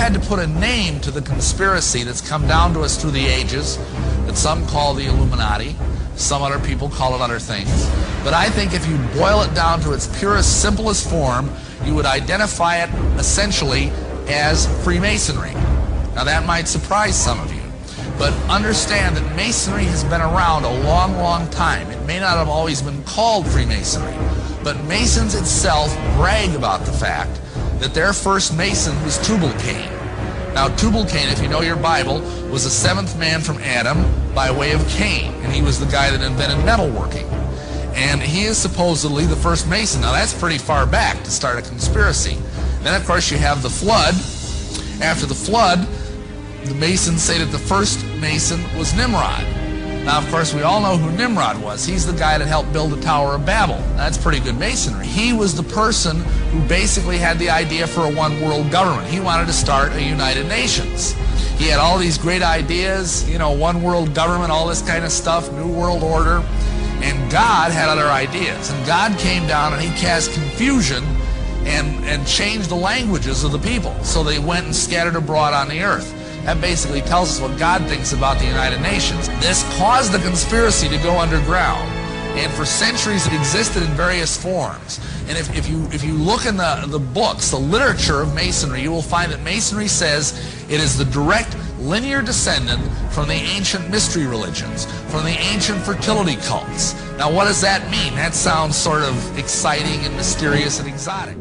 had to put a name to the conspiracy that's come down to us through the ages, that some call the Illuminati, some other people call it other things. But I think if you boil it down to its purest, simplest form, you would identify it essentially as Freemasonry. Now that might surprise some of you, but understand that Masonry has been around a long, long time. It may not have always been called Freemasonry, but Masons itself brag about the fact that their first Mason was Tubal-Cain. Now Tubal-Cain, if you know your Bible, was the seventh man from Adam by way of Cain, and he was the guy that invented metalworking. And he is supposedly the first Mason. Now that's pretty far back to start a conspiracy. Then of course you have the flood. After the flood, the Masons say that the first Mason was Nimrod. Now of course we all know who Nimrod was. He's the guy that helped build the Tower of Babel. That's pretty good Masonry. He was the person who basically had the idea for a one world government. He wanted to start a United Nations. He had all these great ideas, you know, one world government, all this kind of stuff, new world order. And God had other ideas. And God came down and he cast confusion and changed the languages of the people. So they went and scattered abroad on the earth. That basically tells us what God thinks about the United Nations. This caused the conspiracy to go underground. And for centuries it existed in various forms. And if you look in the books, the literature of Masonry, you will find that Masonry says it is the direct linear descendant from the ancient mystery religions, from the ancient fertility cults. Now what does that mean? That sounds sort of exciting and mysterious and exotic.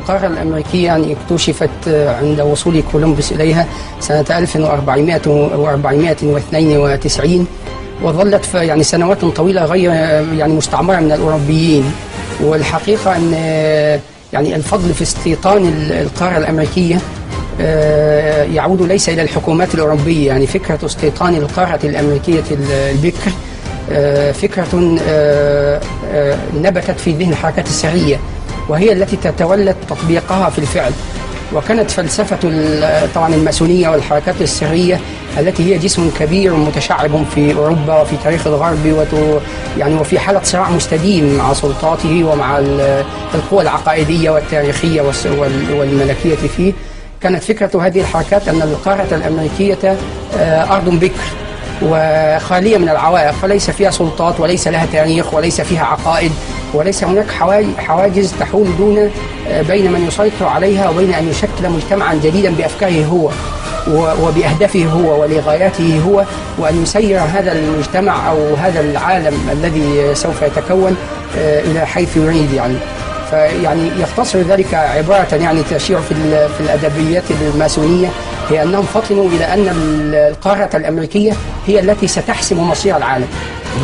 القارة الأمريكية يعني اكتشفت عند وصول كولومبوس إليها سنة 1492 وظلت يعني سنوات طويلة غير يعني مستعمرة من الأوروبيين. والحقيقة أن يعني الفضل في استيطان القارة الأمريكية يعود ليس إلى الحكومات الأوروبية. يعني فكرة استيطان القارة الأمريكية البكر فكرة نبتت في ذهن الحركات السرية، وهي التي تتولى تطبيقها في الفعل. وكانت فلسفة طبعا الماسونية والحركات السرية التي هي جسم كبير متشعب في أوروبا وفي تاريخ الغرب يعني وفي حالة صراع مستديم مع سلطاته ومع القوى العقائدية والتاريخية والملكية فيه. كانت فكرة هذه الحركات أن القارة الأمريكية أرض بكر وخالية من العوائق، فليس فيها سلطات وليس لها تاريخ وليس فيها عقائد وليس هناك حواجز تحول بين من يسيطر عليها وبين أن يشكل مجتمعا جديدا بأفكاره هو وبأهدافه هو ولغاياته هو، وأن يسير هذا المجتمع أو هذا العالم الذي سوف يتكون إلى حيث يريد. يعني فيعني يختصر ذلك عبارة يعني تشير في الأدبيات الماسونية، هي أنهم فطنوا إلى أن القارة الأمريكية هي التي ستحسم مصير العالم.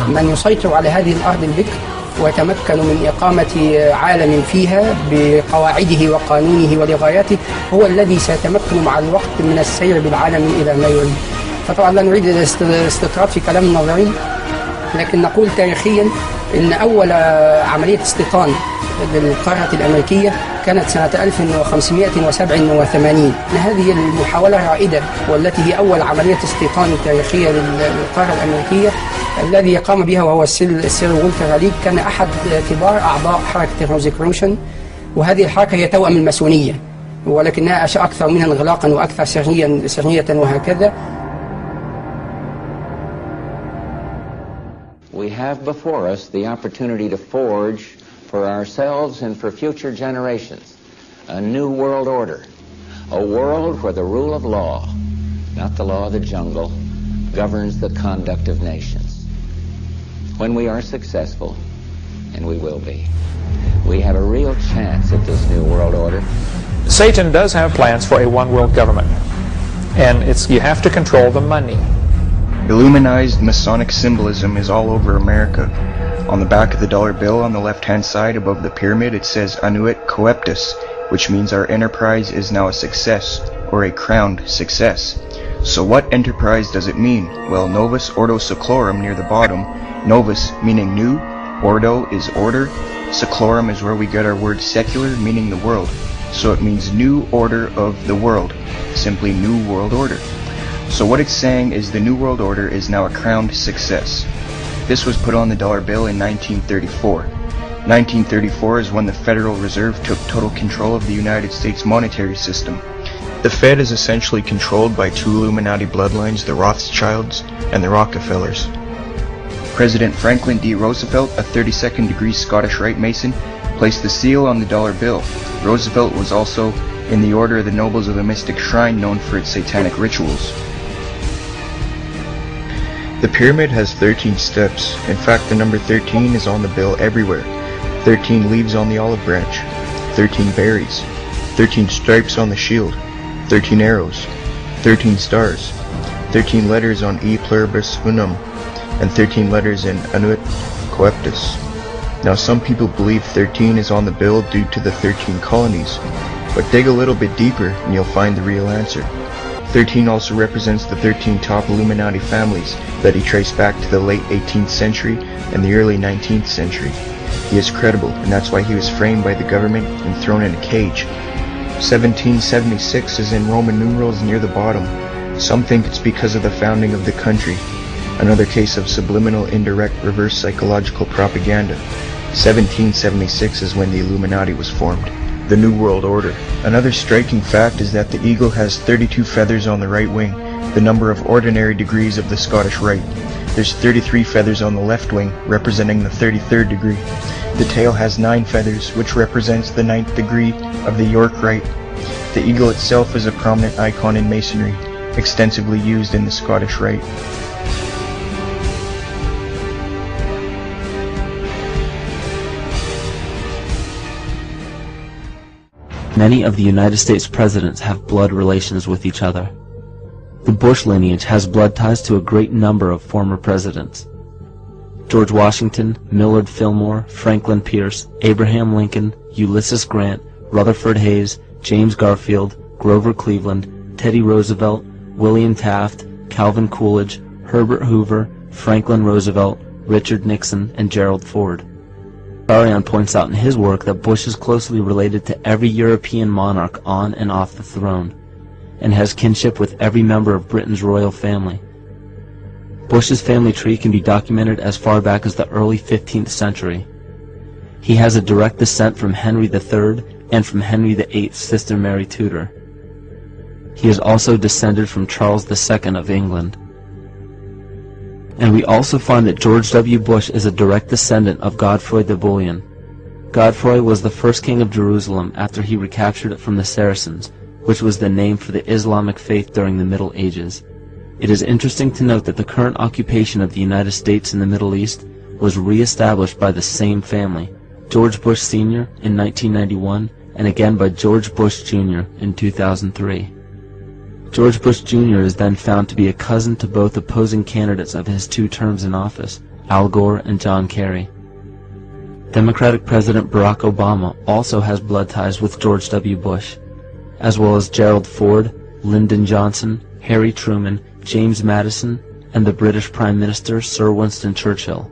من يسيطر على هذه الأرض البكر ويتمكن من إقامة عالم فيها بقواعده وقانونه ولغاياته هو الذي سيتمكن مع الوقت من السير بالعالم إلى ما يريد. فطبعا لا نريد الاستطراد في كلام نظري، لكن نقول تاريخيا أن أول عملية استيطان للقارة الأمريكية كانت سنة 1587. هذه المحاولة رائدة، والتي هي أول عملية استيطان تاريخية للقارة الأمريكية. الذي قام بها وهو السير والتر ريد، كان أحد كبار أعضاء حركة الروزيكروشن، وهذه الحركة هي توأم الماسونية، ولكنها أشياء أكثر منها انغلاقا وأكثر سرية وهكذا. We have before us the opportunity to forge for ourselves and for future generations a new world order, a world where the rule of law, not the law of the jungle, governs the conduct of nations. When we are successful, and we will be, we have a real chance at this new world order. Satan does have plans for a one-world government, and you have to control the money. Illuminized Masonic symbolism is all over America. On the back of the dollar bill on the left-hand side above the pyramid, it says Annuit Coeptus, which means our enterprise is now a success, or a crowned success. So what enterprise does it mean? Well, Novus Ordo Seclorum near the bottom, Novus meaning new, Ordo is order, Seclorum is where we get our word secular, meaning the world. So it means new order of the world, simply new world order. So what it's saying is the New World Order is now a crowned success. This was put on the dollar bill in 1934. 1934 is when the Federal Reserve took total control of the United States monetary system. The Fed is essentially controlled by two Illuminati bloodlines, the Rothschilds and the Rockefellers. President Franklin D. Roosevelt, a 32nd degree Scottish Rite Mason, placed the seal on the dollar bill. Roosevelt was also in the Order of the Nobles of the Mystic Shrine, known for its satanic rituals. The pyramid has 13 steps. In fact, the number 13 is on the bill everywhere. 13 leaves on the olive branch, 13 berries, 13 stripes on the shield, 13 arrows, 13 stars, 13 letters on E pluribus unum, and 13 letters in Annuit Coeptus. Now some people believe 13 is on the bill due to the 13 colonies, but dig a little bit deeper and you'll find the real answer. 13 also represents the 13 top Illuminati families that he traced back to the late 18th century and the early 19th century. He is credible, and that's why he was framed by the government and thrown in a cage. 1776 is in Roman numerals near the bottom. Some think it's because of the founding of the country. Another case of subliminal, indirect, reverse psychological propaganda. 1776 is when the Illuminati was formed. The New World Order. Another striking fact is that the eagle has 32 feathers on the right wing, the number of ordinary degrees of the Scottish Rite. There's 33 feathers on the left wing, representing the 33rd degree. The tail has 9 feathers, which represents the 9th degree of the York Rite. The eagle itself is a prominent icon in Masonry, extensively used in the Scottish Rite. Many of the United States presidents have blood relations with each other. The Bush lineage has blood ties to a great number of former presidents. George Washington, Millard Fillmore, Franklin Pierce, Abraham Lincoln, Ulysses Grant, Rutherford Hayes, James Garfield, Grover Cleveland, Teddy Roosevelt, William Taft, Calvin Coolidge, Herbert Hoover, Franklin Roosevelt, Richard Nixon, and Gerald Ford. Barion points out in his work that Bush is closely related to every European monarch on and off the throne, and has kinship with every member of Britain's royal family. Bush's family tree can be documented as far back as the early 15th century. He has a direct descent from Henry III and from Henry VIII's sister Mary Tudor. He is also descended from Charles II of England. And we also find that George W. Bush is a direct descendant of Godfrey the Bullion. Godfrey was the first king of Jerusalem after he recaptured it from the Saracens, which was the name for the Islamic faith during the Middle Ages. It is interesting to note that the current occupation of the United States in the Middle East was re-established by the same family, George Bush Sr. in 1991, and again by George Bush Jr. in 2003. George Bush Jr. is then found to be a cousin to both opposing candidates of his 2 terms in office, Al Gore and John Kerry. Democratic President Barack Obama also has blood ties with George W. Bush, as well as Gerald Ford, Lyndon Johnson, Harry Truman, James Madison, and the British Prime Minister Sir Winston Churchill.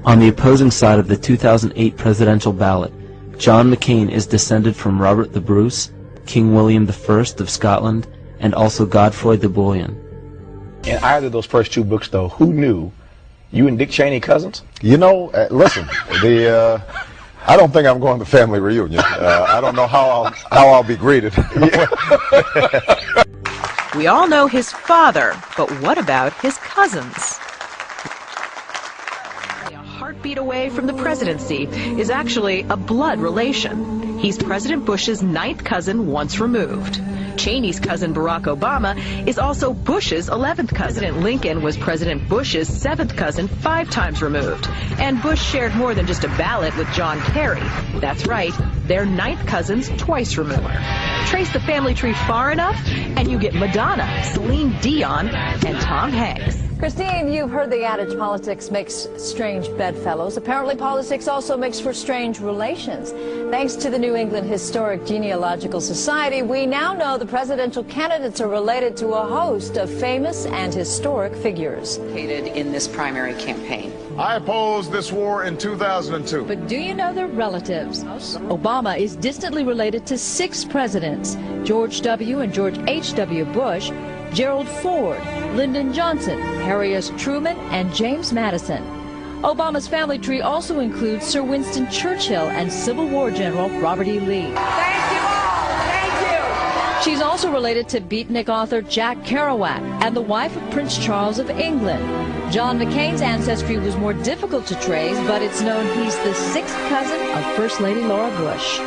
On the opposing side of the 2008 presidential ballot, John McCain is descended from Robert the Bruce, King William I of Scotland, and also Godfrey the Bullion. In either of those first two books, though, who knew you and Dick Cheney cousins? You know, listen, I don't think I'm going to family reunion. I don't know how I'll be greeted. We all know his father, but what about his cousins? A heartbeat away from the presidency is actually a blood relation. He's President Bush's 9th cousin once removed. Cheney's cousin Barack Obama is also Bush's 11th cousin. President Lincoln was President Bush's 7th cousin 5 times removed. And Bush shared more than just a ballot with John Kerry. That's right, they're 9th cousins twice removed. Trace the family tree far enough, and you get Madonna, Celine Dion, and Tom Hanks. Christine, you've heard the adage politics makes strange bedfellows. Apparently politics also makes for strange relations. Thanks to the New England Historic Genealogical Society, we now know the presidential candidates are related to a host of famous and historic figures. In this primary campaign. I opposed this war in 2002. But do you know their relatives? Obama is distantly related to 6 presidents: George W. and George H.W. Bush, Gerald Ford, Lyndon Johnson, Harry S. Truman, and James Madison. Obama's family tree also includes Sir Winston Churchill and Civil War General Robert E. Lee. Thank you all. Thank you. She's also related to beatnik author Jack Kerouac and the wife of Prince Charles of England. John McCain's ancestry was more difficult to trace, but it's known he's the 6th cousin of First Lady Laura Bush.